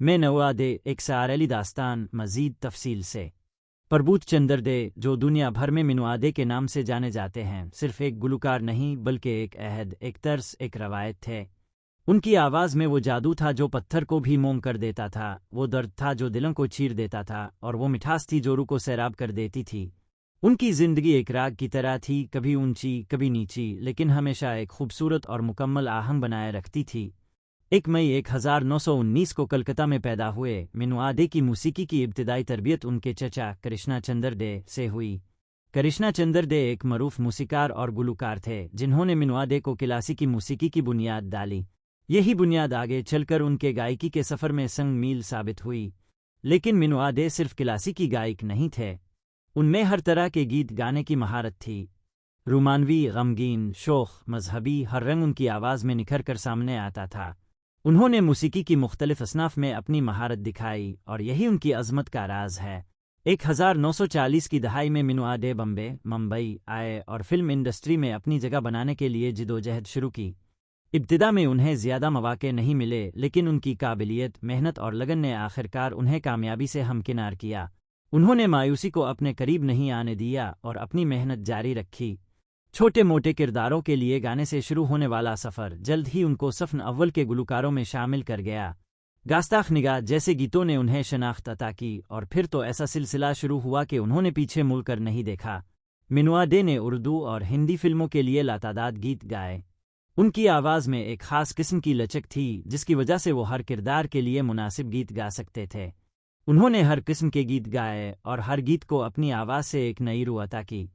میں نوادے ایک سارلی داستان مزید تفصیل سے پربوت چندر دے جو دنیا بھر میں منوادے کے نام سے جانے جاتے ہیں صرف ایک گلوکار نہیں بلکہ ایک عہد، ایک طرز، ایک روایت تھے۔ ان کی آواز میں وہ جادو تھا جو پتھر کو بھی موم کر دیتا تھا، وہ درد تھا جو دلوں کو چیر دیتا تھا، اور وہ مٹھاس تھی جو روح کو سیراب کر دیتی تھی۔ ان کی زندگی ایک راگ کی طرح تھی، کبھی اونچی کبھی نیچی، لیکن ہمیشہ ایک خوبصورت اور مکمل آہنگ بنائے رکھتی تھی۔ 1 مئی 1919 کو کلکتہ میں پیدا ہوئے منوادے کی موسیقی کی ابتدائی تربیت ان کے چچا کرشنا چندر دے سے ہوئی۔ کرشنا چندر دے ایک معروف موسیقار اور گلوکار تھے جنہوں نے منوادے کو کلاسیکی موسیقی کی بنیاد ڈالی۔ یہی بنیاد آگے چل کر ان کے گائیکی کے سفر میں سنگ میل ثابت ہوئی۔ لیکن منوادے صرف کلاسیکی گائک نہیں تھے، ان میں ہر طرح کے گیت گانے کی مہارت تھی۔ رومانوی، غمگین، شوخ، مذہبی، ہر رنگ ان کی آواز میں نکھر کر سامنے آتا تھا۔ انہوں نے موسیقی کی مختلف اصناف میں اپنی مہارت دکھائی اور یہی ان کی عظمت کا راز ہے۔ 1940 کی دہائی میں منوادے بمبے، ممبئی آئے اور فلم انڈسٹری میں اپنی جگہ بنانے کے لیے جدوجہد شروع کی۔ ابتدا میں انہیں زیادہ مواقع نہیں ملے، لیکن ان کی قابلیت، محنت اور لگن نے آخرکار انہیں کامیابی سے ہمکنار کیا۔ انہوں نے مایوسی کو اپنے قریب نہیں آنے دیا اور اپنی محنت جاری رکھی۔ چھوٹے موٹے کرداروں کے لیے گانے سے شروع ہونے والا سفر جلد ہی ان کو صف اول کے گلوکاروں میں شامل کر گیا۔ گاستاخ نگاہ جیسے گیتوں نے انہیں شناخت عطا کی، اور پھر تو ایسا سلسلہ شروع ہوا کہ انہوں نے پیچھے مڑ کر نہیں دیکھا۔ منوادے نے اردو اور ہندی فلموں کے لیے لاتعداد گیت گائے۔ ان کی آواز میں ایک خاص قسم کی لچک تھی جس کی وجہ سے وہ ہر کردار کے لیے مناسب گیت گا سکتے تھے۔ انہوں نے ہر قسم کے گیت گائے اور ہر گیت کو اپنی آواز سے ایک نئی روح عطا کی۔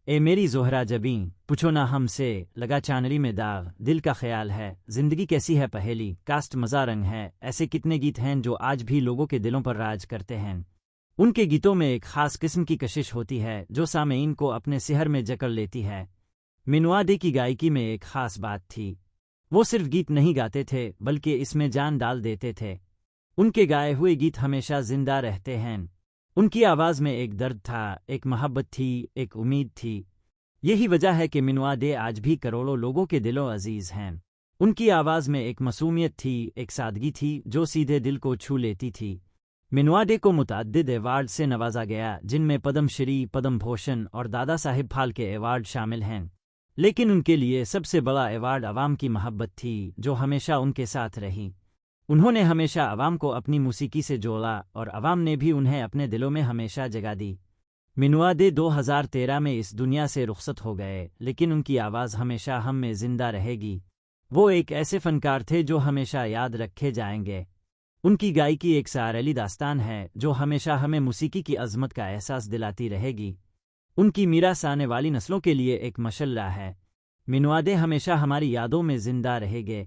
اے میری زہرا جبیں، پوچھو نہ ہم سے، لگا چاندنی میں داغ، دل کا خیال ہے، زندگی کیسی ہے پہیلی، کاسٹ مزہ رنگ ہے، ایسے کتنے گیت ہیں جو آج بھی لوگوں کے دلوں پر راج کرتے ہیں۔ ان کے گیتوں میں ایک خاص قسم کی کشش ہوتی ہے جو سامعین کو اپنے سحر میں جکڑ لیتی ہے۔ منوادے کی گائیکی میں ایک خاص بات تھی، وہ صرف گیت نہیں گاتے تھے بلکہ اس میں جان ڈال دیتے تھے۔ ان کے گائے ہوئے گیت ہمیشہ زندہ رہتے ہیں۔ ان کی آواز میں ایک درد تھا، ایک محبت تھی، ایک امید تھی۔ یہی وجہ ہے کہ منوادے آج بھی کروڑوں لوگوں کے دلوں عزیز ہیں۔ ان کی آواز میں ایک معصومیت تھی، ایک سادگی تھی جو سیدھے دل کو چھو لیتی تھی۔ منوادے کو متعدد ایوارڈ سے نوازا گیا جن میں پدم شری، پدم بھوشن اور دادا صاحب پھالکے ایوارڈ شامل ہیں، لیکن ان کے لیے سب سے بڑا ایوارڈ عوام کی محبت تھی جو ہمیشہ ان کے ساتھ رہی۔ انہوں نے ہمیشہ عوام کو اپنی موسیقی سے جوڑا اور عوام نے بھی انہیں اپنے دلوں میں ہمیشہ جگہ دی۔ منوادے 2013 میں اس دنیا سے رخصت ہو گئے، لیکن ان کی آواز ہمیشہ ہم میں زندہ رہے گی۔ وہ ایک ایسے فنکار تھے جو ہمیشہ یاد رکھے جائیں گے۔ ان کی گائیکی ایک سارلی داستان ہے جو ہمیشہ ہمیں موسیقی کی عظمت کا احساس دلاتی رہے گی۔ ان کی میراث آنے والی نسلوں کے لیے ایک مشعل ہے۔ منوادے ہمیشہ ہماری یادوں میں زندہ رہیں گے۔